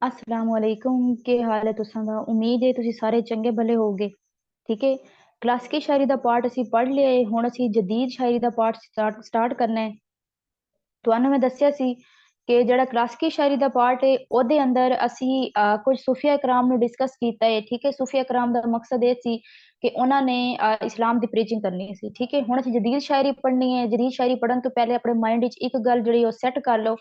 अस्सलाम वालेकुम। के हाल है तुसां दा? उम्मीद है तुसी सारे चंगे भले होगे। ठीक है। क्लासिकी शायरी दा पार्ट असी पढ़ लिया है, हुण असी जदीद शायरी दा पार्ट स्टार्ट करना है। ਤੁਹਾਨੂੰ ਮੈਂ ਦੱਸਿਆ ਸੀ ਕਿ ਜਿਹੜਾ ਕਲਾਸਿਕੀ ਸ਼ਾਇਰੀ ਦਾ ਪਾਰਟ ਹੈ ਉਹਦੇ ਅੰਦਰ ਅਸੀਂ ਕੁਝ ਸੂਫੀਆ ਇਕਰਾਮ ਨੂੰ ਡਿਸਕਸ ਕੀਤਾ ਹੈ। ਠੀਕ ਹੈ। ਸੂਫੀਆ ਇਕਰਾਮ ਦਾ ਮਕਸਦ ਇਹ ਸੀ ਕਿ ਉਹਨਾਂ ਨੇ ਇਸਲਾਮ ਦੀ ਪ੍ਰੀਚਿੰਗ ਕਰਨੀ ਸੀ। ਠੀਕ ਹੈ। ਹੁਣ ਅਸੀਂ ਜਦੀਦ ਸ਼ਾਇਰੀ ਪੜ੍ਹਨੀ ਹੈ। ਜਦੀਦ ਸ਼ਾਇਰੀ ਪੜ੍ਹਨ ਤੋਂ ਪਹਿਲੇ ਆਪਣੇ ਮਾਈਂਡ ਵਿੱਚ ਇੱਕ ਗੱਲ ਜਿਹੜੀ ਉਹ ਸੈੱਟ ਕਰ ਲਓ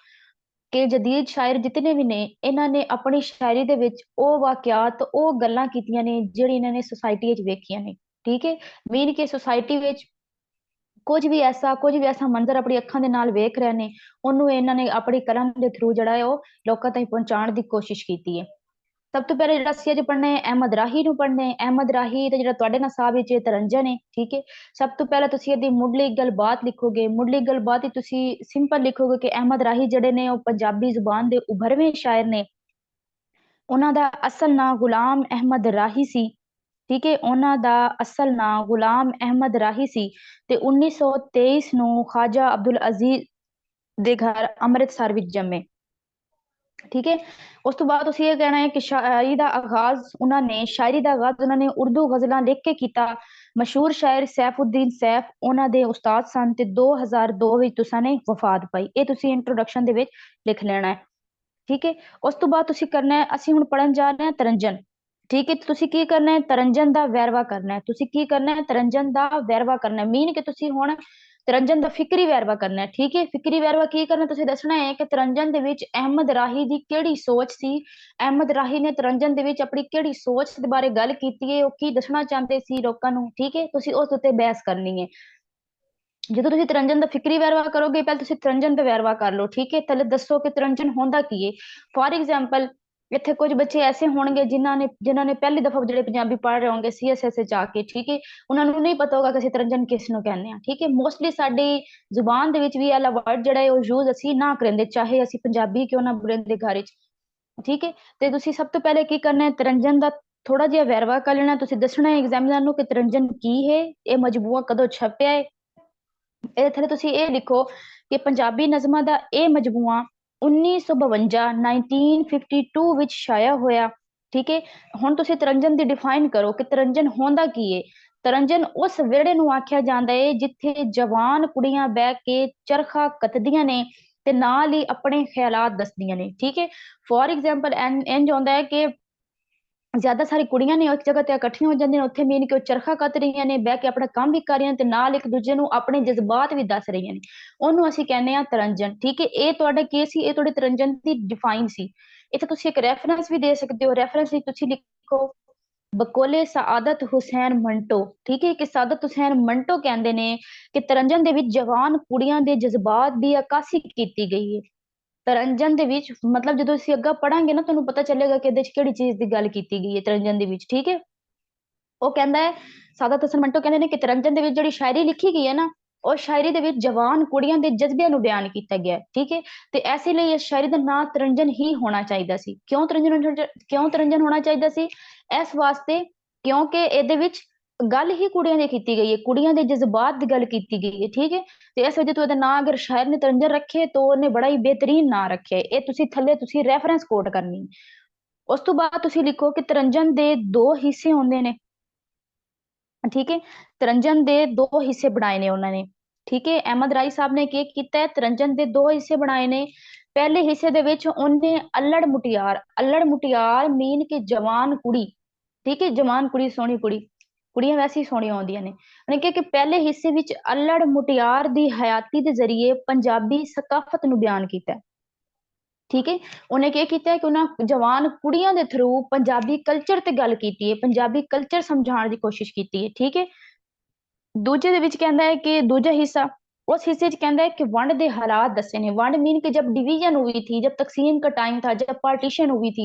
ਕਿ ਜਦੀਦ ਸ਼ਾਇਰ ਜਿਤਨੇ ਵੀ ਨੇ ਇਹਨਾਂ ਨੇ ਆਪਣੀ ਸ਼ਾਇਰੀ ਦੇ ਵਿੱਚ ਉਹ ਵਾਕਿਆਤ ਉਹ ਗੱਲਾਂ ਕੀਤੀਆਂ ਨੇ ਜਿਹੜੀ ਇਹਨਾਂ ਨੇ ਸੁਸਾਇਟੀ ਵਿੱਚ ਵੇਖੀਆਂ ਨੇ। ਠੀਕ ਹੈ। ਮੀਨ ਕਿ ਸੁਸਾਇਟੀ ਵਿੱਚ ਕੁਝ ਵੀ ਐਸਾ ਮੰਜ਼ਰ ਆਪਣੀ ਅੱਖਾਂ ਦੇ ਨਾਲ ਵੇਖ ਰਹੇ ਨੇ, ਉਹਨੂੰ ਇਹਨਾਂ ਨੇ ਆਪਣੀ ਕਲਮ ਦੇ ਥਰੂ ਜਿਹੜਾ ਹੈ ਉਹ ਲੋਕਾਂ ਤਾਈਂ ਪਹੁੰਚਾਉਣ ਦੀ ਕੋਸ਼ਿਸ਼ ਕੀਤੀ ਹੈ। ਸਭ ਤੋਂ ਪਹਿਲੇ ਜਿਹੜਾ ਅਸੀਂ ਅੱਜ ਪੜ੍ਹਨਾ ਹੈ ਅਹਿਮਦ ਰਾਹੀ ਨੂੰ ਪੜ੍ਹਨਾ ਹੈ। ਅਹਿਮਦ ਰਾਹੀ ਦਾ ਜਿਹੜਾ ਤੁਹਾਡੇ ਨਸਾਬ ਵਿੱਚ ਤਰੰਜਨ ਹੈ। ਠੀਕ ਹੈ। ਸਭ ਤੋਂ ਪਹਿਲਾਂ ਤੁਸੀਂ ਇਹਦੀ ਮੁੱਢਲੀ ਗੱਲਬਾਤ ਲਿਖੋਗੇ। ਮੁੱਢਲੀ ਗੱਲਬਾਤ ਹੀ ਤੁਸੀਂ ਸਿੰਪਲ ਲਿਖੋਗੇ ਕਿ ਅਹਿਮਦ ਰਾਹੀ ਜਿਹੜੇ ਨੇ ਉਹ ਪੰਜਾਬੀ ਜ਼ੁਬਾਨ ਦੇ ਉਭਰਵੇਂ ਸ਼ਾਇਰ ਨੇ। ਉਹਨਾਂ ਦਾ ਅਸਲ ਨਾਂ ਗੁਲਾਮ ਅਹਿਮਦ ਰਾਹੀ ਸੀ। ਠੀਕ ਹੈ। ਉਹਨਾਂ ਦਾ ਅਸਲ ਨਾਂ ਗੁਲਾਮ ਅਹਿਮਦ ਰਾਹੀ ਸੀ ਤੇ 1923 ਨੂੰ ਖਾਜਾ ਅਬਦੁਲ ਅਜ਼ੀਜ਼ ਦੇ ਘਰ ਅੰਮ੍ਰਿਤਸਰ ਵਿੱਚ ਜੰਮੇ। ਠੀਕ ਹੈ। ਉਸ ਤੋਂ ਬਾਅਦ ਤੁਸੀਂ ਇਹ ਕਹਿਣਾ ਹੈ ਕਿ ਸ਼ਾਇਰੀ ਦਾ ਆਗਾਜ਼ ਉਹਨਾਂ ਨੇ ਉਰਦੂ ਗਜ਼ਲਾਂ ਲਿਖ ਕੇ ਕੀਤਾ। ਮਸ਼ਹੂਰ ਸ਼ਾਇਰ ਸੈਫੁਦੀਨ ਸੈਫ ਉਹਨਾਂ ਦੇ ਉਸਤਾਦ ਸਨ ਤੇ 2002 ਵਿੱਚ ਤੁਸਾਂ ਨੇ ਵਫਾਤ ਪਾਈ। ਇਹ ਤੁਸੀਂ ਇੰਟਰੋਡਕਸ਼ਨ ਦੇ ਵਿੱਚ ਲਿਖ ਲੈਣਾ ਹੈ। ਠੀਕ ਹੈ। ਉਸ ਤੋਂ ਬਾਅਦ ਤੁਸੀਂ ਕਰਨਾ ਹੈ, ਅਸੀਂ ਹੁਣ ਪੜਨ ਜਾ ਰਹੇ ਹਾਂ ਤਰੰਜਨ। ਠੀਕ ਹੈ। ਤੁਸੀਂ ਕੀ ਕਰਨਾ ਹੈ? ਤਰੰਜਨ ਦਾ ਵੇਰਵਾ ਕਰਨਾ ਹੈ। ਤੁਸੀਂ ਕੀ ਕਰਨਾ ਹੈ? ਤਰੰਜਨ ਦਾ ਵੇਰਵਾ ਕਰਨਾ ਹੈ। ਮੀਨ ਕਿ ਤੁਸੀਂ ਹੁਣ ਤਰੰਜਨ ਦਾ ਫਿਕਰੀ ਵੇਰਵਾ ਕਰਨਾ ਹੈ। ਠੀਕ ਹੈ। ਫਿਕਰੀ ਵੇਰਵਾ ਕੀ ਕਰਨਾ? ਤੁਸੀਂ ਦੱਸਣਾ ਹੈ ਕਿ ਤਰੰਜਨ ਦੇ ਵਿੱਚ ਅਹਿਮਦ ਰਾਹੀ ਦੀ ਕਿਹੜੀ ਸੋਚ ਸੀ। ਅਹਿਮਦ ਰਾਹੀ ਨੇ ਤਰੰਜਨ ਦੇ ਵਿੱਚ ਆਪਣੀ ਕਿਹੜੀ ਸੋਚ ਦੇ ਬਾਰੇ ਗੱਲ ਕੀਤੀ ਹੈ, ਉਹ ਕੀ ਦੱਸਣਾ ਚਾਹੁੰਦੇ ਸੀ ਲੋਕਾਂ ਨੂੰ। ਠੀਕ ਹੈ। ਤੁਸੀਂ ਉਸ ਉੱਤੇ ਬਹਿਸ ਕਰਨੀ ਹੈ। ਜਦੋਂ ਤੁਸੀਂ ਤਰੰਜਨ ਦਾ ਫਿਕਰੀ ਵੇਰਵਾ ਕਰੋਗੇ, ਪਹਿਲਾਂ ਤੁਸੀਂ ਤਰੰਜਨ ਦਾ ਵੇਰਵਾ ਕਰ ਲਓ। ਠੀਕ ਹੈ। ਥੱਲੇ ਦੱਸੋ ਕਿ ਤਰੰਜਨ ਹੁੰਦਾ ਕੀ ਹੈ। ਫॉर एग्जांपल ਇੱਥੇ ਕੁਝ ਬੱਚੇ ਐਸੇ ਹੋਣਗੇ ਜਿਨ੍ਹਾਂ ਨੇ ਪਹਿਲੀ ਦਫਾ ਜਿਹੜੇ ਪੰਜਾਬੀ ਪੜ੍ਹ ਰਹੇ ਹੋਣਗੇ ਸੀਐਸਐਸ ਚ ਆ ਕੇ। ਠੀਕ ਹੈ। ਉਹਨਾਂ ਨੂੰ ਨਹੀਂ ਪਤਾ ਹੋਗਾ ਕਿ ਅਸੀਂ ਤਰੰਜਨ ਕਿਸ ਨੂੰ ਕਹਿੰਦੇ ਆ। ਠੀਕ ਹੈ। ਮੋਸਟਲੀ ਸਾਡੀ ਜ਼ੁਬਾਨ ਦੇ ਵਿੱਚ ਵੀ ਇਹ ਵਾਲਾ ਵਰਡ ਜਿਹੜਾ ਹੈ ਉਹ ਯੂਜ਼ ਅਸੀਂ ਨਾ ਕਰਿੰਦੇ, ਚਾਹੇ ਅਸੀਂ ਪੰਜਾਬੀ ਕਿਉਂ ਨਾ ਬੋਲਦੇ ਘਰ ਵਿੱਚ। ਠੀਕ ਹੈ। ਤੇ ਤੁਸੀਂ ਸਭ ਤੋਂ ਪਹਿਲੇ ਕੀ ਕਰਨਾ ਹੈ? ਤਰੰਜਨ ਦਾ ਥੋੜਾ ਜਿਹਾ ਵੇਰਵਾ ਕਰ ਲੈਣਾ। ਤੁਸੀਂ ਦੱਸਣਾ ਹੈ ਐਗਜ਼ਾਮੀਨਰ ਨੂੰ ਕਿ ਤਰੰਜਨ ਕੀ ਹੈ, ਇਹ ਮਜਬੂਆ ਕਦੋਂ ਛਪਿਆ ਹੈ। ਇਹਦੇ ਥੱਲੇ ਤੁਸੀਂ ਇਹ ਲਿਖੋ ਕਿ ਪੰਜਾਬੀ ਨਜ਼ਮਾਂ ਦਾ ਇਹ ਮਜਮੂਆ 1952 1952 ਵਿੱਚ ਛਾਇਆ ਹੋਇਆ। ਠੀਕ ਹੈ। ਹੁਣ ਤੁਸੀਂ ਤਰੰਜਨ ਦੀ ਡਿਫਾਈਨ ਕਰੋ ਕਿ ਤਰੰਜਨ ਹੁੰਦਾ ਕੀ ਹੈ। ਤਰੰਜਨ ਉਸ ਵਿਹੜੇ ਨੂੰ ਆਖਿਆ ਜਾਂਦਾ ਹੈ ਜਿੱਥੇ ਜਵਾਨ ਕੁੜੀਆਂ ਬਹਿ ਕੇ ਚਰਖਾ ਕੱਤਦੀਆਂ ਨੇ ਤੇ ਨਾਲ ਹੀ ਆਪਣੇ ਖਿਆਲਾਤ ਦੱਸਦੀਆਂ ਨੇ। ਠੀਕ ਹੈ। ਫॉर एग्जांपल ਇੰਜ ਹੁੰਦਾ ਹੈ ਕਿ ਜ਼ਿਆਦਾ ਸਾਰੀ ਕੁੜੀਆਂ ਨੇ ਇੱਕ ਜਗ੍ਹਾ ਤੇ ਇਕੱਠੀਆਂ ਹੋ ਜਾਂਦੀਆਂ ਨੇ, ਉੱਥੇ ਮੀਨ ਕਿ ਉਹ ਚਰਖਾ ਕੱਤ ਰਹੀਆਂ ਨੇ, ਬਹਿ ਕੇ ਆਪਣਾ ਕੰਮ ਵੀ ਕਰ ਰਹੀਆਂ ਨੇ ਤੇ ਨਾਲ ਇੱਕ ਦੂਜੇ ਨੂੰ ਆਪਣੇ ਜਜ਼ਬਾਤ ਵੀ ਦੱਸ ਰਹੀਆਂ ਨੇ। ਉਹਨੂੰ ਅਸੀਂ ਕਹਿੰਦੇ ਆ ਤਰੰਜਨ। ਠੀਕ ਹੈ। ਇਹ ਤੁਹਾਡਾ ਕੀ ਸੀ? ਇਹ ਤੁਹਾਡੀ ਤਰੰਜਨ ਦੀ ਡਿਫਾਈਨ ਸੀ। ਇੱਥੇ ਤੁਸੀਂ ਇੱਕ ਰੈਫਰੈਂਸ ਵੀ ਦੇ ਸਕਦੇ ਹੋ। ਰੈਫਰੈਂਸ ਵਿੱਚ ਤੁਸੀਂ ਲਿਖੋ ਬਕੋਲੇ ਸਾਦਤ ਹੁਸੈਨ ਮੰਟੋ। ਠੀਕ ਹੈ। ਕਿ ਸਾਦਤ ਹੁਸੈਨ ਮੰਟੋ ਕਹਿੰਦੇ ਨੇ ਕਿ ਤਰੰਜਨ ਦੇ ਵਿੱਚ ਜਵਾਨ ਕੁੜੀਆਂ ਦੇ ਜਜ਼ਬਾਤ ਦੀ ਅਕਾਸੀ ਕੀਤੀ ਗਈ ਹੈ। ਤਰੰਜਨ ਦੇ ਵਿੱਚ ਮਤਲਬ ਜਦੋਂ ਅਸੀਂ ਅੱਗਾ ਪੜਾਂਗੇ ਨਾ ਤੁਹਾਨੂੰ ਪਤਾ ਚੱਲੇਗਾ ਕਿ ਇਹਦੇ ਚ ਕਿਹੜੀ ਚੀਜ਼ ਦੀ ਗੱਲ ਕੀਤੀ ਗਈ ਹੈ ਤਰੰਜਨ ਦੇ ਵਿੱਚ। ਠੀਕ ਹੈ। ਉਹ ਕਹਿੰਦਾ ਹੈ ਸਾਦਤ ਹਸਨ ਮੰਟੋ ਕਹਿੰਦੇ ਨੇ ਕਿ ਤਰੰਜਨ ਦੇ ਵਿੱਚ ਜਿਹੜੀ ਸ਼ਾਇਰੀ ਲਿਖੀ ਗਈ ਹੈ ਨਾ, ਉਹ ਸ਼ਾਇਰੀ ਦੇ ਵਿੱਚ ਜਵਾਨ ਕੁੜੀਆਂ ਦੇ ਜਜ਼ਬਿਆਂ ਨੂੰ ਬਿਆਨ ਕੀਤਾ ਗਿਆ। ਠੀਕ ਹੈ। ਤੇ ਐਸੇ ਲਈ ਇਸ ਸ਼ਾਇਰੀ ਦਾ ਨਾਂ ਤਰੰਜਨ ਹੀ ਹੋਣਾ ਚਾਹੀਦਾ ਸੀ। ਕਿਉਂ ਤਰੰਜਨ ਹੋਣਾ ਚਾਹੀਦਾ ਸੀ? ਇਸ ਵਾਸਤੇ ਕਿਉਂਕਿ ਇਹਦੇ ਵਿੱਚ ਗੱਲ ਹੀ ਕੁੜੀਆਂ ਦੀ ਕੀਤੀ ਗਈ ਹੈ, ਕੁੜੀਆਂ ਦੇ ਜਜ਼ਬਾਤ ਦੀ ਗੱਲ ਕੀਤੀ ਗਈ ਹੈ। ਠੀਕ ਹੈ। ਤੇ ਇਸ ਵਜ੍ਹਾ ਤੋਂ ਇਹਦਾ ਨਾਂ ਅਗਰ ਸ਼ਾਇਰ ਨੇ ਤਰੰਜਨ ਰੱਖੇ ਤਾਂ ਉਹਨੇ ਬੜਾ ਹੀ ਬਿਹਤਰੀਨ ਨਾਂ ਰੱਖਿਆ। ਇਹ ਤੁਸੀਂ ਥੱਲੇ ਤੁਸੀਂ ਰੈਫਰੈਂਸ ਕੋਟ ਕਰਨੀ। ਉਸ ਤੋਂ ਬਾਅਦ ਤੁਸੀਂ ਲਿਖੋ ਕਿ ਤਰੰਜਨ ਦੇ ਦੋ ਹਿੱਸੇ ਹੁੰਦੇ ਨੇ। ਠੀਕ ਹੈ। ਤਰੰਜਨ ਦੇ ਦੋ ਹਿੱਸੇ ਬਣਾਏ ਨੇ ਉਹਨਾਂ ਨੇ। ਠੀਕ ਹੈ। ਅਹਿਮਦ ਰਾਈ ਸਾਹਿਬ ਨੇ ਕੀ ਕੀਤਾ ਹੈ? ਤਰੰਜਨ ਦੇ ਦੋ ਹਿੱਸੇ ਬਣਾਏ ਨੇ। ਪਹਿਲੇ ਹਿੱਸੇ ਦੇ ਵਿੱਚ ਉਹਨੇ ਅਲੜ ਮੁਟਿਆਰ ਮੀਨ ਕਿ ਜਵਾਨ ਕੁੜੀ। ਠੀਕ ਹੈ। ਜਵਾਨ ਕੁੜੀ, ਸੋਹਣੀ ਕੁੜੀ, ਕੁੜੀਆਂ ਵੈਸੇ ਹੀ ਸੋਹਣੀਆਂ ਆਉਂਦੀਆਂ ਨੇ। ਉਹਨੇ ਕਿਹਾ ਕਿ ਪਹਿਲੇ ਹਿੱਸੇ ਵਿੱਚ ਅਲੜ ਮੁਟਿਆਰ ਦੀ ਹਯਾਤੀ ਦੇ ਜ਼ਰੀਏ ਪੰਜਾਬੀ ਸਕਾਫਤ ਨੂੰ ਬਿਆਨ ਕੀਤਾ। ਠੀਕ ਹੈ। ਉਹਨੇ ਕੀ ਕੀਤਾ ਕਿ ਉਹਨਾਂ ਜਵਾਨ ਕੁੜੀਆਂ ਦੇ ਥਰੂ ਪੰਜਾਬੀ ਕਲਚਰ ਤੇ ਗੱਲ ਕੀਤੀ ਹੈ, ਪੰਜਾਬੀ ਕਲਚਰ ਸਮਝਾਉਣ ਦੀ ਕੋਸ਼ਿਸ਼ ਕੀਤੀ ਹੈ। ਠੀਕ ਹੈ। ਦੂਜੇ ਦੇ ਵਿੱਚ ਕਹਿੰਦਾ ਹੈ ਕਿ ਦੂਜਾ ਹਿੱਸਾ, उस हिस्से च कहता है कि वंड के हालात दसे ने। वंड मीन कि जब डिवीजन हुई थी, जब तकसीम का टाइम था, जब पार्टीशन हुई थी।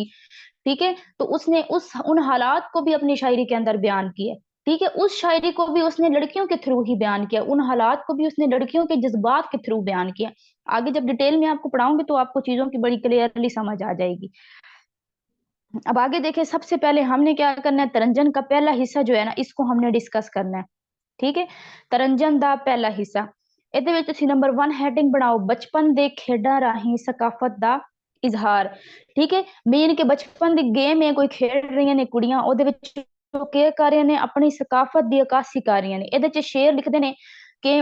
ठीक है। तो उसने उन हालात को भी अपनी शायरी के अंदर बयान किया। ठीक है। उस शायरी को भी उसने लड़कियों के थ्रू ही बयान किया, उन हालात को भी उसने लड़कियों के जज्बात के थ्रू बयान किया। आगे जब डिटेल में आपको पढ़ाऊंगी तो आपको चीजों की बड़ी क्लियरली समझ आ जाएगी। अब आगे देखें, सबसे पहले हमने क्या करना है, तरंजन का पहला हिस्सा जो है ना, इसको हमने डिस्कस करना है। ठीक है। तरंजन का पहला हिस्सा, ਇਹਦੇ ਵਿੱਚ ਤੁਸੀਂ ਨੰਬਰ 1 ਹੈਡਿੰਗ ਬਣਾਓ, ਬਚਪਨ ਦੇ ਖੇਡਾਂ ਰਾਹੀਂ ਸਕਾਫਤ ਦਾ इजहार। ठीक है, मेन के बचपन ਦੀ ਗੇਮ ਹੈ ਕੋਈ ਖੇਡ ਰਹੀਆਂ ਨੇ ਕੁੜੀਆਂ, ਉਹਦੇ ਵਿੱਚ ਉਹ ਕੀ ਕਰ ਰਹੀਆਂ ਨੇ, ਆਪਣੀ ਸਕਾਫਤ ਦੀ ਅਕਾਸੀ ਕਰ ਰਹੀਆਂ ਨੇ। ਇਹਦੇ ਚ ਸ਼ੇਰ ਲਿਖਦੇ ਨੇ ਕਿ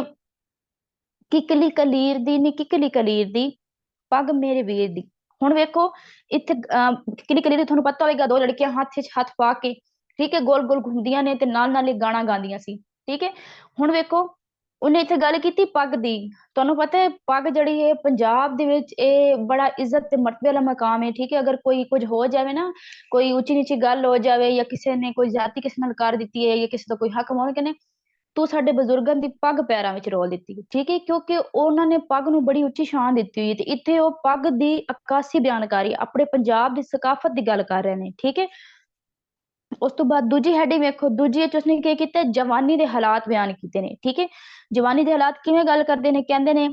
ਕਿਕਲੀ ਕਲੀਰ ਦੀ ਨੀ ਕਿਕਲੀ ਕਲੀਰ ਦੀ ਪੱਗ ਮੇਰੇ ਵੀਰ ਦੀ। ਹੁਣ ਵੇਖੋ ਇੱਥੇ ਕਿਕਲੀ ਕਲੀਰ ਦੀ ਤੁਹਾਨੂੰ ਪਤਾ ਹੋਵੇਗਾ, ਦੋ ਲੜਕੀਆਂ ਹੱਥ 'ਚ ਹੱਥ ਪਾ ਕੇ, ਠੀਕ ਹੈ, ਗੋਲ ਗੋਲ ਘੁੰਮਦੀਆਂ ਨੇ ਤੇ ਨਾਲ ਨਾਲ ਇਹ ਗਾਣਾ ਗਾਉਂਦੀਆਂ ਸੀ। ਠੀਕ ਹੈ, ਹੁਣ ਵੇਖੋ ਉਹਨੇ ਇੱਥੇ ਗੱਲ ਕੀਤੀ ਪੱਗ ਦੀ। ਤੁਹਾਨੂੰ ਪਤਾ ਹੈ ਪੱਗ ਜਿਹੜੀ ਹੈ ਪੰਜਾਬ ਦੇ ਵਿੱਚ ਇਹ ਬੜਾ ਇੱਜ਼ਤ ਤੇ ਮਰਤਬੇ ਵਾਲਾ ਮਕਾਮ ਹੈ। ਠੀਕ ਹੈ, ਅਗਰ ਕੋਈ ਕੁਝ ਹੋ ਜਾਵੇ ਨਾ, ਕੋਈ ਉੱਚੀ ਨੀਚੀ ਗੱਲ ਹੋ ਜਾਵੇ ਜਾਂ ਕਿਸੇ ਨੇ ਕੋਈ ਜਾਤੀ ਕਿਸੇ ਨਾਲ ਕਰ ਦਿੱਤੀ ਹੈ ਜਾਂ ਕਿਸੇ ਦਾ ਕੋਈ ਹੱਕ ਮਾਰ ਕੇ ਨੇ, ਤੂੰ ਸਾਡੇ ਬਜ਼ੁਰਗਾਂ ਦੀ ਪੱਗ ਪੈਰਾਂ ਵਿੱਚ ਰੋਲ ਦਿੱਤੀ। ਠੀਕ ਹੈ, ਕਿਉਂਕਿ ਉਹਨਾਂ ਨੇ ਪੱਗ ਨੂੰ ਬੜੀ ਉੱਚੀ ਸ਼ਾਨ ਦਿੱਤੀ ਹੋਈ ਹੈ ਤੇ ਇੱਥੇ ਉਹ ਪੱਗ ਦੀ ਅਕਾਸੀ ਬਿਆਨ ਕਰ ਰਹੀ ਹੈ, ਆਪਣੇ ਪੰਜਾਬ ਦੀ ਸਕਾਫਤ ਦੀ ਗੱਲ ਕਰ ਰਹੇ ਨੇ। ਠੀਕ ਹੈ, ਉਸ ਤੋਂ ਬਾਅਦ ਦੂਜੀ ਹੈਡਿੰਗ ਵੇਖੋ, ਦੂਜੀ ਵਿੱਚ ਉਸਨੇ ਕੀ ਕੀਤਾ, ਜਵਾਨੀ ਦੇ ਹਾਲਾਤ ਬਿਆਨ ਕੀਤੇ ਨੇ। ਠੀਕ ਹੈ, ਜਵਾਨੀ ਦੇ ਹਾਲਾਤ ਕਿਵੇਂ ਗੱਲ ਕਰਦੇ ਨੇ, ਕਹਿੰਦੇ ਨੇ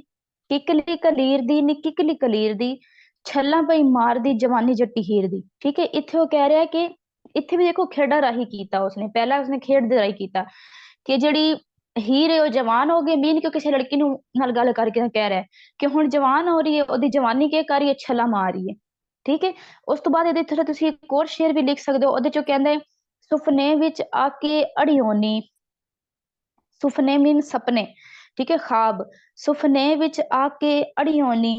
ਕਿਕਲੀ ਕਲੀਰ ਦੀ ਨੀ ਕਿਕਲੀ ਕਲੀਰ ਦੀ ਛੱਲਾਂ ਪਈ ਮਾਰਦੀ ਜਵਾਨੀ ਜੱਟੀ ਹੀਰ ਦੀ। ਠੀਕ ਹੈ, ਇੱਥੇ ਉਹ ਕਹਿ ਰਿਹਾ ਕਿ ਇੱਥੇ ਵੀ ਦੇਖੋ ਖੇਡਾਂ ਰਾਹੀਂ ਕੀਤਾ ਉਸਨੇ, ਪਹਿਲਾਂ ਉਸਨੇ ਖੇਡ ਦੇ ਰਾਹੀਂ ਕੀਤਾ ਕਿ ਜਿਹੜੀ ਹੀਰ ਹੈ ਉਹ ਜਵਾਨ ਹੋ ਗਈ, ਮੀਨ ਕਿ ਕਿਸੇ ਲੜਕੀ ਨੂੰ ਨਾਲ ਗੱਲ ਕਰਕੇ ਕਹਿ ਰਿਹਾ ਕਿ ਹੁਣ ਜਵਾਨ ਹੋ ਰਹੀ ਹੈ, ਉਹਦੀ ਜਵਾਨੀ ਕੀ ਕਰ ਰਹੀ ਹੈ, ਛੱਲਾ ਮਾਰ ਰਹੀ ਹੈ। ਠੀਕ ਹੈ, ਉਸ ਤੋਂ ਬਾਅਦ ਇਹਦੇ ਥੋੜਾ ਤੁਸੀਂ ਇੱਕ ਹੋਰ ਸ਼ੇਰ ਵੀ ਲਿਖ ਸਕਦੇ ਹੋ, ਉਹਦੇ ਚੋਂ ਕਹਿੰਦੇ ਸੁਪਨੇ ਵਿੱਚ ਆ ਕੇ ਅੜਿਓਨੀ, ਸੁਪਨੇ ਮੀਨ सपने, ठीक है, ख्वाब, सुपने विच आके अड़ियोनी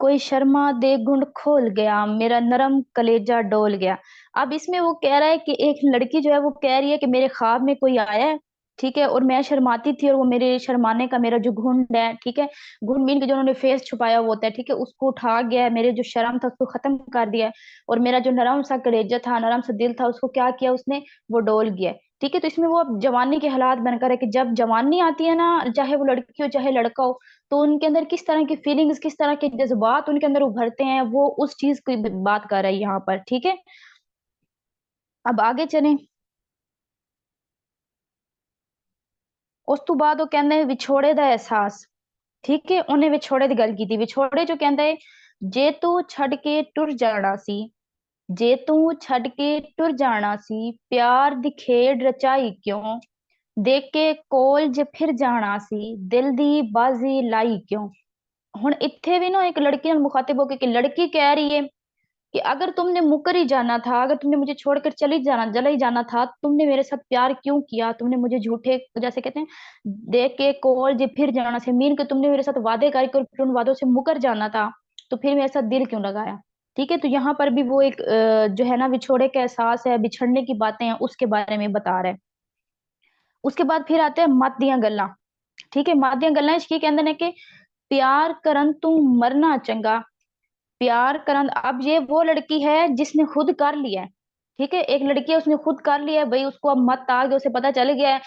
कोई शर्मा दे गुंड खोल गया मेरा नरम कलेजा डोल गया। अब इसमें वो कह रहा है कि एक लड़की जो है वो कह रही है कि मेरे ख्वाब में कोई आया है, ठीक है, और मैं शर्माती थी और वो मेरे शर्माने का मेरा जो घुंड है, ठीक है, घुंड मीन के जो उन्होंने फेस छुपाया हुआ होता है, ठीक है, उसको उठा गया है, मेरे जो शर्म था उसको खत्म कर दिया है, और मेरा जो नरम सा कलेजा था, नरम सा दिल था, उसको क्या किया उसने, वो डोल गया है। ठीक है, तो इसमें वो अब जवानी के हालात बनकर है कि जब जवानी आती है ना, चाहे वो लड़की हो चाहे लड़का हो, तो उनके अंदर किस तरह की फीलिंग्स, किस तरह के जज्बात उनके अंदर उभरते हैं, वो उस चीज की बात कर रहा है यहाँ पर। ठीक है, अब आगे चलें। ਉਸ ਤੋਂ ਬਾਅਦ ਉਹ ਕਹਿੰਦੇ ਵਿਛੋੜੇ ਦਾ ਅਹਿਸਾਸ। ਠੀਕ ਹੈ, ਉਹਨੇ ਵਿਛੋੜੇ ਦੀ ਗੱਲ ਕੀਤੀ, ਵਿਛੋੜੇ ਚ ਕਹਿੰਦਾ ਹੈ ਜੇ ਤੂੰ ਛੱਡ ਕੇ ਟੁਰ ਜਾਣਾ ਸੀ, ਜੇ ਤੂੰ ਛੱਡ ਕੇ ਟੁਰ ਜਾਣਾ ਸੀ ਪਿਆਰ ਦੀ ਖੇਡ ਰਚਾਈ ਕਿਉਂ, ਦੇਖ ਕੇ ਕੋਲਜ ਫਿਰ ਜਾਣਾ ਸੀ ਦਿਲ ਦੀ ਬਾਜ਼ੀ ਲਾਈ ਕਿਉਂ। ਹੁਣ ਇੱਥੇ ਵੀ ਨਾ ਇੱਕ ਲੜਕੀ ਨਾਲ ਮੁਖਾਤਿਬ ਹੋ ਕੇ ਕਿ लड़की कह रही है कि अगर तुमने मुकर ही जाना था, अगर तुमने मुझे छोड़कर चली जाना जला ही जाना था, तुमने मेरे साथ प्यार क्यों किया, तुमने मुझे झूठे जैसे कहते हैं देख के कोल जे फिर जाना से मीन के तुमने मेरे साथ वादे करके और फिर उन वादों से मुकर जाना था, तो फिर मेरे साथ दिल क्यों लगाया। ठीक है, तो यहाँ पर भी वो एक जो है ना विछोड़े का एहसास है, बिछड़ने की बातें हैं, उसके बारे में बता रहा है। उसके बाद फिर आते हैं मत दियां गल्लां। ठीक है, मत दियां गल्लां की कहते हैं कि प्यार करन तू मरना चंगा, प्यार करन। अब ये वो लड़की है जिसने खुद कर लिया है। ठीक है, एक लड़की है उसने खुद कर लिया है भाई, उसको अब मत आ गया, उसे पता चल गया है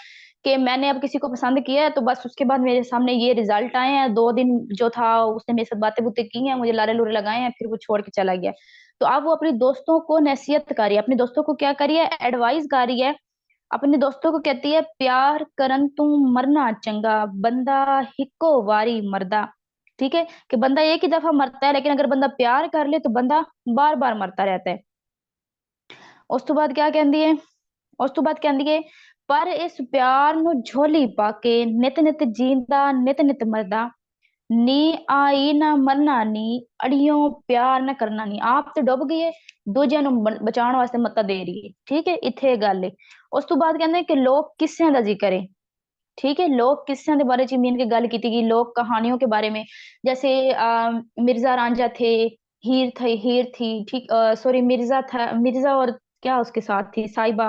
कि मैंने अब किसी को पसंद किया है, तो बस उसके बाद मेरे सामने ये रिजल्ट आए हैं, 2 दिन जो था उसने मेरे साथ बातें बुतें की हैं, मुझे लारे लूरे लगाए हैं, फिर वो छोड़ के चला गया। तो अब वो अपने दोस्तों को नसीहत कर रही है, अपने दोस्तों को क्या कर रही है, एडवाइस कर रही है, अपने दोस्तों को कहती है प्यार करन तू मरना चंगा बंदा हिको वारी मरदा। ठीक है, कि बंदा एक ही दफा मरता है, लेकिन अगर बंदा प्यार कर ले तो बंदा बार बार मरता रहता है। उस तो बाद क्या कहती है, उस तो बाद कहती है पर इस प्यार नु झोली पाके नित नित जींदा नित नित मरदा, नी आई ना मरना नी अड़ियों प्यार ना करना नी। आप तो डुब गई है, दूजिਆਂ ਨੂੰ ਬਚਾਉਣ ਵਾਸਤੇ ਮੱਤਾ ਦੇ ਰਹੀ ਹੈ। ਠੀਕ ਹੈ, ਇੱਥੇ ਇਹ ਗੱਲ ਹੈ। ਉਸ ਤੋਂ ਬਾਅਦ ਕਹਿੰਦੇ ਕਿ ਲੋਕ किस्सियां ਦਾ ਜ਼ਿਕਰ है। ठीक है, लोक किस्सियां के बारे च मीन की गल की गई, लोक कहानियों के बारे में, जैसे मिर्जा रांझा थे, हीर थी, हीर थी, ठीक, सॉरी मिर्जा था, मिर्जा और क्या उसके साथ थी साहिबा।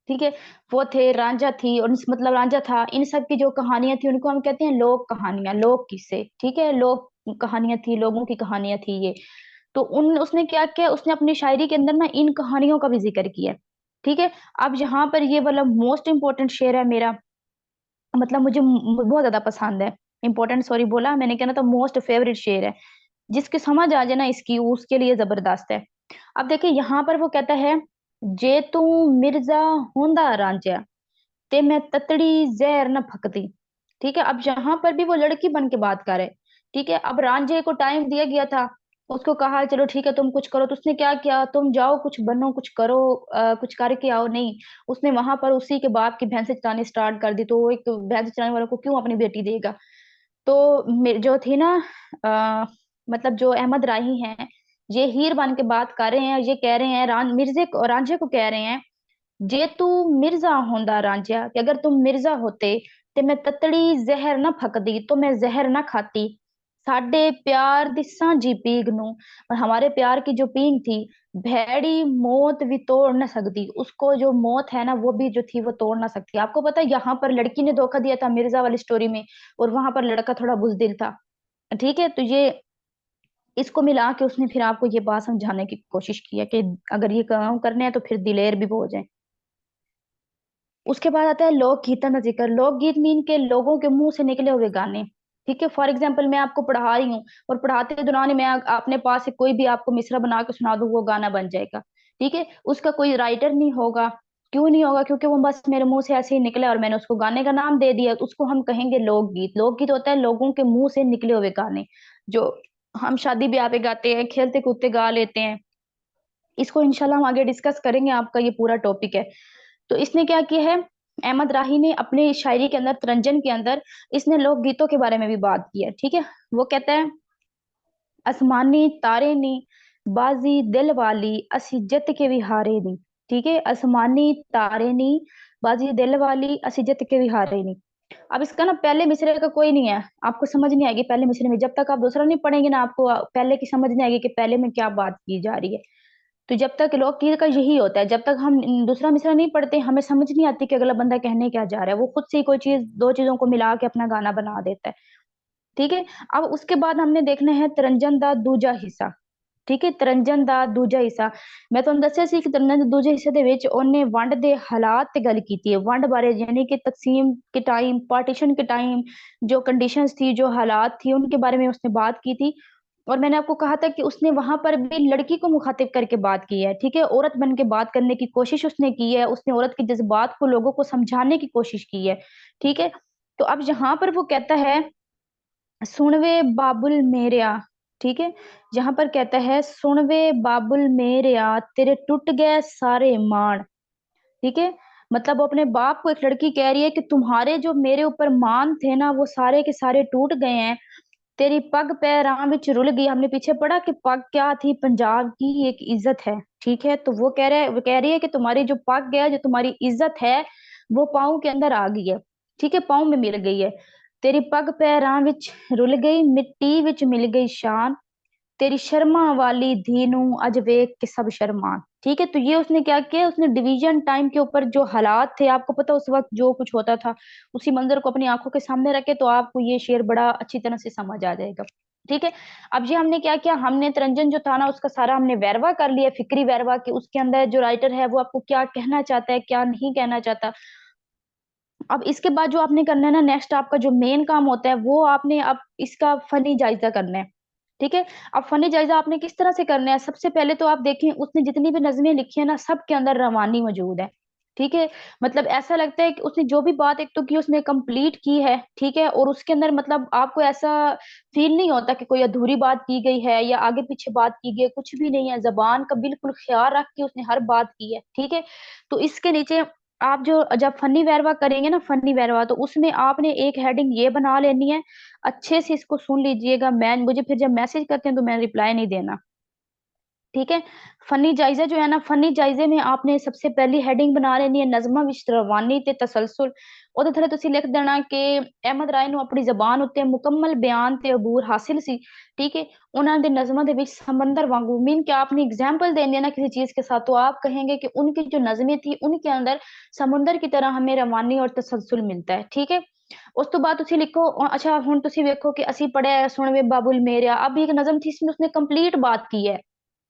ठीक है, वो थे, रांझा थी और मतलब रांझा था, इन सब की जो कहानियां थी उनको हम कहते हैं लोक कहानियां, लोक किस्से। ठीक है, लोक कहानियां थी, लोगों की कहानियां थी ये। तो उन उसने क्या किया, उसने अपनी शायरी के अंदर ना इन कहानियों का भी जिक्र किया। ठीक है, अब यहाँ पर ये वाला मोस्ट इंपॉर्टेंट शेर है मेरा, मतलब मुझे बहुत ज्यादा पसंद है। इंपॉर्टेंट सॉरी बोला मैंने, कहना तो मोस्ट फेवरेट शेर है, जिसकी समझ आ जाए ना इसकी उसके लिए जबरदस्त है। अब देखिए यहाँ पर वो कहता है जे तू मिर्जा होंदा रांझा ते मैं ततड़ी जहर न फकती। ठीक है, अब यहाँ पर भी वो लड़की बन के बात करे। ठीक है, अब रांझे को टाइम दिया गया था, उसको कहा चलो ठीक है तुम कुछ करो, तो उसने क्या किया, तुम जाओ कुछ बनो कुछ करो, कुछ करके आओ, नहीं, उसने वहां पर उसी के बाप की भैंसे चरानी स्टार्ट कर दी। तो वो एक भैंस चराने वाले को क्यों अपनी बेटी देगा। तो जो थी ना, मतलब जो अहमद राही हैं, ये हीर बन के बात कर रहे हैं, ये कह रहे हैं रांझे को कह रहे हैं, जे तू मिर्जा होंदा रांझिया, कि अगर तुम मिर्जा होते ते मैं ततड़ी जहर ना फकदी, तो मैं जहर ना खाती। साडे प्यार दी सांझी पीग नू, और हमारे प्यार की जो पींग थी, भैड़ी मौत भी तोड़ ना सकती उसको, जो मौत है ना वो भी जो थी वो तोड़ ना सकती। आपको पता है यहाँ पर लड़की ने धोखा दिया था मिर्जा वाली स्टोरी में, और वहां पर लड़का थोड़ा बुजदिल था। ठीक है, तो ये इसको मिला के उसने फिर आपको ये बात समझाने की कोशिश की है कि अगर ये काम करने हैं तो फिर दिलेर भी हो जाए। उसके बाद आता है लोकगीतों का जिक्र। लोकगीत मीन के लोगों के मुंह से निकले हुए गाने। ठीक है, फॉर एग्जाम्पल मैं आपको पढ़ा रही हूँ, और पढ़ाते दौरान ही मैं अपने पास से कोई भी आपको मिसरा बना के सुना दूँ, वो गाना बन जाएगा। ठीक है, उसका कोई राइटर नहीं होगा। क्यों नहीं होगा? क्योंकि वो बस मेरे मुंह से ऐसे ही निकला और मैंने उसको गाने का नाम दे दिया। उसको हम कहेंगे लोकगीत। लोकगीत होता है लोगों के मुंह से निकले हुए गाने, जो हम शादी ब्याह पे गाते हैं, खेलते कूदते गा लेते हैं। इसको इंशाल्लाह हम आगे डिस्कस करेंगे, आपका ये पूरा टॉपिक है। तो इसने क्या किया है, अहमद राही ने अपने शायरी के अंदर, तरंजन के अंदर, इसने लोक गीतों के बारे में भी बात की है। ठीक है, वो कहता है, आसमानी तारे नी, बाजी दिल वाली, असी जित के भी हारे नी। ठीक है, आसमानी तारे नी, बाजी दिल वाली, असी जित के भी हारे नी। अब इसका ना पहले मिसरे का कोई नहीं है, आपको समझ नहीं आएगी पहले मिसरे में। जब तक आप दूसरा नहीं पढ़ेंगे ना, आपको पहले की समझ नहीं आएगी कि पहले में क्या बात की जा रही है। तो जब तक लौकिक का यही होता है, जब तक हम दूसरा मिसरा नहीं पढ़ते, हमें समझ नहीं आती कि अगला बंदा कहने क्या जा रहा है। वो खुद से ही कोई चीज, दो चीजों को मिला के अपना गाना बना देता है। ठीक है, अब उसके बाद हमने देखना है तरंजन दा दूजा हिस्सा। ठीक है, तरंजन ਦਾ ਦੂਜਾ ਹਿੱਸਾ। ਮੈਂ ਤੁਹਾਨੂੰ ਦੱਸਿਆ ਸੀ ਕਿ ਤਰੰਜਨ ਦੇ ਦੂਜੇ ਹਿੱਸੇ ਦੇ ਵਿੱਚ ਉਹਨੇ ਵੰਡ ਦੇ ਹਾਲਾਤ ਤੇ ਗੱਲ ਕੀਤੀ है, वंड बारे, यानी कि तकसीम के टाइम, पार्टीशन के टाइम, जो कंडीशंस थी, जो हालात थी, उनके बारे में उसने बात की थी। और मैंने आपको कहा था कि उसने वहां पर भी लड़की को मुखातिब करके बात की है। ठीक है, औरत बन के बात करने की कोशिश उसने की है, उसने औरत के जज्बात को लोगों को समझाने की कोशिश की है। ठीक है, तो अब यहाँ पर वो कहता है, सुनवे बाबुल मेरेया। ठीक है, जहां पर कहता है, सुनवे बाबुल मेरेया, तेरे टूट गए सारे मान। ठीक है, मतलब वो अपने बाप को, एक लड़की कह रही है कि तुम्हारे जो मेरे ऊपर मान थे ना, वो सारे के सारे टूट गए हैं। तेरी पग पैरां विच रुल गई। हमने पीछे पढ़ा कि पग क्या थी, पंजाब की एक इज्जत है। ठीक है, तो वो कह रही है कि तुम्हारी जो पग है, जो तुम्हारी इज्जत है, वो पाँव के अंदर आ गई है। ठीक है, पाँव में मिल गई है। तेरी पग पैरां विच रुल गई, मिट्टी विच मिल गई शान, तेरी शर्मा वाली धीनू अज वेख के सब शर्मा। ठीक है, तो ये उसने क्या किया, उसने डिवीजन टाइम के ऊपर जो हालात थे, आपको पता उस वक्त जो कुछ होता था, उसी मंजर को अपनी आंखों के सामने रखे, तो आपको ये शेर बड़ा अच्छी तरह से समझ आ जाएगा। ठीक है, अब ये हमने क्या किया, हमने तरंजन जो था ना, उसका सारा हमने वैरवा कर लिया, फिक्री वैरवा, कि उसके अंदर जो राइटर है वो आपको क्या कहना चाहता है, क्या नहीं कहना चाहता। अब इसके बाद जो आपने करना है ना, नेक्स्ट आपका जो मेन काम होता है, वो आपने अब इसका फनी जायजा करना है। ठीक है, अब फनी जायजा आपने किस तरह से करना है, सबसे पहले तो आप देखें, उसने जितनी भी नज़में लिखी है ना, सबके अंदर रवानी मौजूद है। ठीक है, मतलब ऐसा लगता है कि उसने जो भी बात एक तो की, उसने कंप्लीट की है। ठीक है, और उसके अंदर मतलब आपको ऐसा फील नहीं होता कि कोई अधूरी बात की गई है या आगे पीछे बात की गई है, कुछ भी नहीं है। जबान का बिल्कुल ख्याल रख के उसने हर बात की है। ठीक है, तो इसके नीचे आप जो जब फनी वैरवा करेंगे ना, फनी वैरवा, तो उसमें आपने एक हेडिंग ये बना लेनी है। अच्छे से इसको सुन लीजिएगा, मैं मुझे फिर जब मैसेज करते हैं तो मैं रिप्लाई नहीं देना। ठीक है, फनी जायजा जो है ना, फनी जायजे में आपने सबसे पहली हेडिंग बना लेनी है, नज़मा विच रवानी ते तसलसल। ਉਹਦੇ ਥੱਲੇ ਤੁਸੀਂ ਲਿਖ ਦੇਣਾ ਕਿ ਅਹਿਮਦ ਰਾਏ ਨੂੰ ਆਪਣੀ ਜ਼ਬਾਨ ਉੱਤੇ ਮੁਕੰਮਲ ਬਿਆਨ ਤੇ ਅਬੂਰ ਹਾਸਿਲ ਸੀ। ठीक है, उन्होंने ਦੇ नज़मां ਦੇ ਵਿੱਚ समंदर वांगू, मीन कि आपने एग्जाम्पल देनी है ना किसी चीज के साथ, तो आप कहेंगे कि उनकी जो नज़में थी, उनके अंदर समुंदर की तरह हमें रवानी और तसलसल मिलता है। ठीक है, ਉਸ ਤੋਂ ਬਾਅਦ ਤੁਸੀਂ ਲਿਖੋ, अच्छा ਹੁਣ ਤੁਸੀਂ ਵੇਖੋ कि ਅਸੀਂ पढ़िया सुनवे बाबुल मेरिया। अब एक नज़म थी, इसमें उसने कंप्लीट बात की है।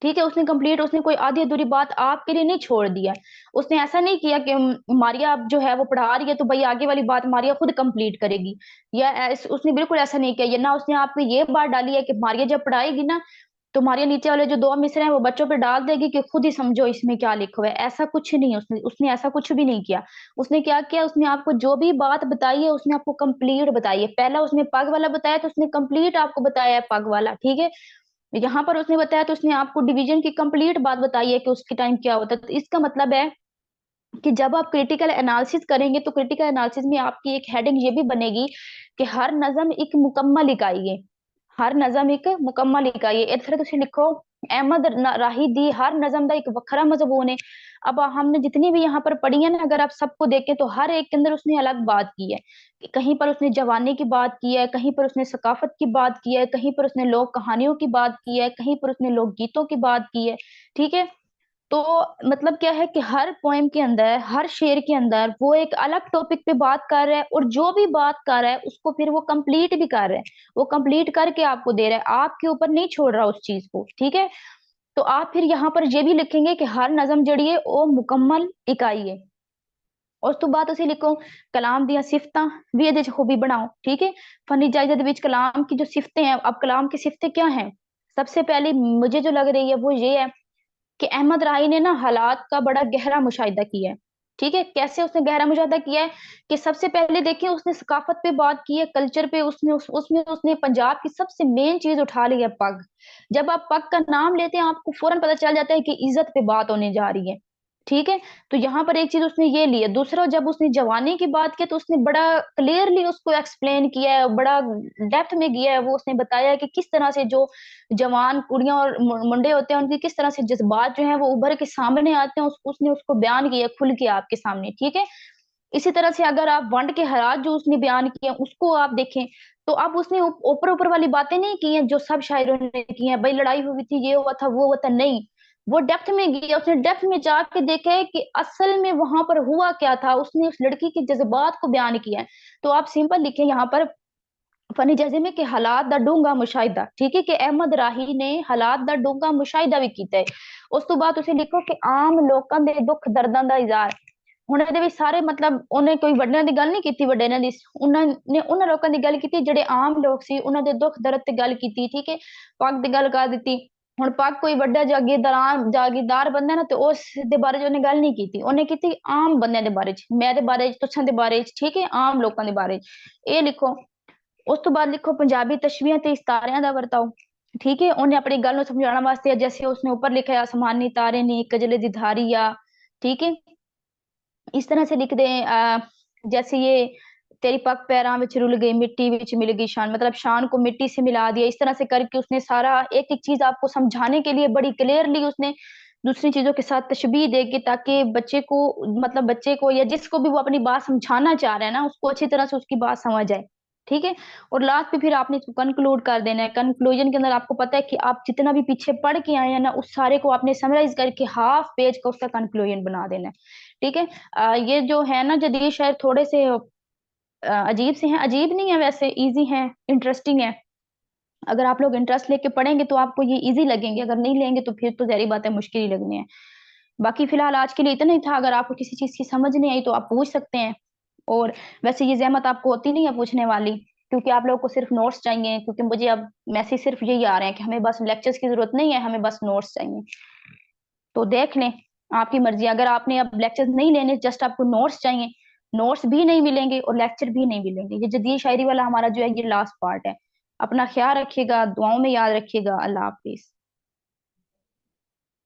ठीक है, उसने कंप्लीट, उसने कोई आधी अधूरी बात आपके लिए नहीं छोड़ दिया। उसने ऐसा नहीं किया कि मारिया अब जो है वो पढ़ा रही है तो भाई आगे वाली बात मारिया खुद कंप्लीट करेगी, या उसने बिल्कुल ऐसा नहीं किया। ये ना उसने आप में ये बात डाली है कि मारिया जब पढ़ाएगी ना, तो मारिया नीचे वाले जो दो मिसरे हैं वो बच्चों पे डाल देगी कि खुद ही समझो इसमें क्या लिखा हुआ है। ऐसा कुछ नहीं है, उसने उसने ऐसा कुछ भी नहीं किया। उसने क्या किया, उसने आपको जो भी बात बताई है, उसने आपको कंप्लीट बताई है। पहला उसने पग वाला बताया, तो उसने कंप्लीट आपको बताया है पग वाला। ठीक है, यहाँ पर उसने बताया तो उसने आपको डिवीजन की कंप्लीट बात बताई है कि उसके टाइम क्या होता है। तो इसका मतलब है कि जब आप क्रिटिकल एनालिसिस करेंगे, तो क्रिटिकल एनालिसिस में आपकी एक हेडिंग ये भी बनेगी कि हर नज़म एक मुकम्मल इकाई है। हर नज़म एक मुकम्मल इकाई है। इधर तुम लिखो, अहमद राही दी हर नज़म का एक वखरा मजमून है। अब हमने जितनी भी यहाँ पर पढ़ी है ना, अगर आप सबको देखें तो हर एक के अंदर उसने अलग बात की है। कि कहीं पर उसने जवानी की बात की है, कहीं पर उसने सकाफत की बात की है, कहीं पर उसने लोक कहानियों की बात की है, कहीं पर उसने लोक गीतों की बात की है। ठीक है। तो मतलब क्या है कि हर पोएम के अंदर, हर शेर के अंदर वो एक अलग टॉपिक पे बात कर रहा है, और जो भी बात कर रहा है उसको फिर वो कंप्लीट भी कर रहा है। वो कंप्लीट करके आपको दे रहा है, आपके ऊपर नहीं छोड़ रहा उस चीज को। ठीक है। तो आप फिर यहाँ पर ये भी लिखेंगे कि हर नज़म जड़ी है वो मुकम्मल इकाई है। और उस तो बाद उसे लिखो, कलाम दिया सिफता भी ਇਹਦੇ ਚ खूबी बनाओ। ठीक है। फनी जायजा ਦੇ ਵਿੱਚ कलाम की जो सिफतें हैं, अब कलाम की सिफतें क्या हैं? सबसे पहले मुझे जो लग रही है वो ये है कि अहमद राही ने ना हालात का बड़ा गहरा मुशाहिदा किया है। ठीक है। कैसे उसने गहरा मुशाहिदा किया है? कि सबसे पहले देखिए, उसने सकाफत पे बात की है, कल्चर पे। उसमें उसने पंजाब की सबसे मेन चीज उठा ली है, पग। जब आप पग का नाम लेते हैं, आपको फौरन पता चल जाता है कि इज्जत पे बात होने जा रही है। ठीक है। तो यहाँ पर एक चीज उसने ये ली है। दूसरा, जब उसने जवानी की बात की तो उसने बड़ा क्लियरली उसको एक्सप्लेन किया है, बड़ा डेप्थ में गया है। वो उसने बताया कि किस तरह से जो जवान कुड़ियां और मुंडे होते हैं, उनके किस तरह से जज्बात जो हैं वो उभर के सामने आते हैं। उसने उसको बयान किया खुल के आपके सामने। ठीक है। इसी तरह से अगर आप वंड के हालात जो उसने बयान किए हैं, उसको आप देखें, तो अब उसने ऊपर ऊपर वाली बातें नहीं की हैं जो सब शायरों ने की हैं, भाई लड़ाई हुई थी, ये हुआ था, वो हुआ था। नहीं, वो डेप्थ में गया। उसने डेप्थ में जाके देखा है कि असल में वहां पर हुआ क्या था। उसने उस लड़की के जज्बात को बयान किया है। तो आप सिंपल लिखें यहाँ पर फनी जैसे में कि हालात दा डूंगा मुशाहिदा। ठीक है। कि अहमद राही ने हालात दा डूंगा मुशाहिदा भी किया है। उस तो बाद उसे लिखो कि आम लोकां दे दुख दर्दां दा इज़हार। ਹੁਣ ਇਹਦੇ ਵਿੱਚ ਸਾਰੇ ਮਤਲਬ ਉਹਨੇ ਕੋਈ ਵੱਡਿਆਂ ਦੀ ਗੱਲ ਨਹੀਂ ਕੀਤੀ, ਵੱਡਿਆਂ ਦੀ। ਉਹਨਾਂ ਨੇ ਉਹਨਾਂ ਲੋਕਾਂ ਦੀ ਗੱਲ ਕੀਤੀ ਜਿਹੜੇ ਆਮ ਲੋਕ ਸੀ, ਉਹਨਾਂ ਦੇ ਦੁੱਖ ਦਰਦ ਤੇ ਗੱਲ ਕੀਤੀ। ਠੀਕ ਹੈ। ਪੱਗ ਦੀ ਗੱਲ ਕਰ ਦਿੱਤੀ। ਹੁਣ ਪੱਗ ਕੋਈ ਵੱਡਾ ਜਾਗੀਰਦਾਰ ਬੰਦਾ ਨਾ, ਤੇ ਉਸ ਦੇ ਬਾਰੇ 'ਚ ਉਹਨੇ ਗੱਲ ਨਹੀਂ ਕੀਤੀ। ਉਹਨੇ ਕੀਤੀ ਆਮ ਬੰਦਿਆਂ ਦੇ ਬਾਰੇ 'ਚ, ਮੈਂ ਦੇ ਬਾਰੇ 'ਚ, ਤੁਸਾਂ ਦੇ ਬਾਰੇ 'ਚ। ਠੀਕ ਹੈ। ਆਮ ਲੋਕਾਂ ਦੇ ਬਾਰੇ 'ਚ ਇਹ ਲਿਖੋ। ਉਸ ਤੋਂ ਬਾਅਦ ਲਿਖੋ ਪੰਜਾਬੀ ਤਸ਼ਬੀਹਾਂ ਤੇ ਇਸਤਾਰਿਆਂ ਦਾ ਵਰਤਾਓ। ਠੀਕ ਹੈ। ਉਹਨੇ ਆਪਣੀ ਗੱਲ ਨੂੰ ਸਮਝਾਉਣ ਵਾਸਤੇ, ਜੈਸੇ ਉਸਨੇ ਉੱਪਰ ਲਿਖਿਆ आसमानी तारे ने कजले दी धारिया। ठीक है। इस तरह से लिख दें जैसे ये तेरी पग पैरां विच रुल गई, मिट्टी विच मिल गई शान। मतलब शान को मिट्टी से मिला दिया। इस तरह से करके उसने सारा एक एक चीज आपको समझाने के लिए बड़ी क्लियरली उसने दूसरी चीजों के साथ तशबीह देके, ताकि बच्चे को, मतलब बच्चे को या जिसको भी वो अपनी बात समझाना चाह रहे हैं ना, उसको अच्छी तरह से उसकी बात समझ आए। ठीक है। और लास्ट पे फिर आपने इसको कंक्लूड कर देना है। कंक्लूजन के अंदर आपको पता है कि आप जितना भी पीछे पढ़ के आए हैं ना, उस सारे को आपने समराइज करके हाफ पेज का उसका कंक्लूजन बना देना है। ठीक है। ये जो है ना जदीद शायर, थोड़े से अजीब से हैं। अजीब नहीं है वैसे, इजी हैं, इंटरेस्टिंग है। अगर आप लोग इंटरेस्ट लेके पढ़ेंगे तो आपको ये इजी लगेंगे, अगर नहीं लेंगे तो फिर तो जहरी बात है, मुश्किल ही लगनी है। बाकी फिलहाल आज के लिए इतना ही था। अगर आपको किसी चीज की समझ नहीं आई तो आप पूछ सकते हैं। और वैसे ये जहमत आपको होती नहीं है पूछने वाली, क्योंकि आप लोगों को सिर्फ नोट्स चाहिए। क्योंकि मुझे अब मैसेज सिर्फ यही आ रहे हैं कि हमें बस लेक्चर्स की जरूरत नहीं है, हमें बस नोट्स चाहिए। तो देख लें, आपकी मर्जी। अगर आपने अब लेक्चर नहीं लेने, जस्ट आपको नोट्स चाहिए, नोट्स भी नहीं मिलेंगे और लेक्चर भी नहीं मिलेंगे। ये जदीद शायरी वाला हमारा जो है ये लास्ट पार्ट है। अपना ख्याल रखिएगा, दुआओं में याद रखिएगा। अल्लाह हाफिज।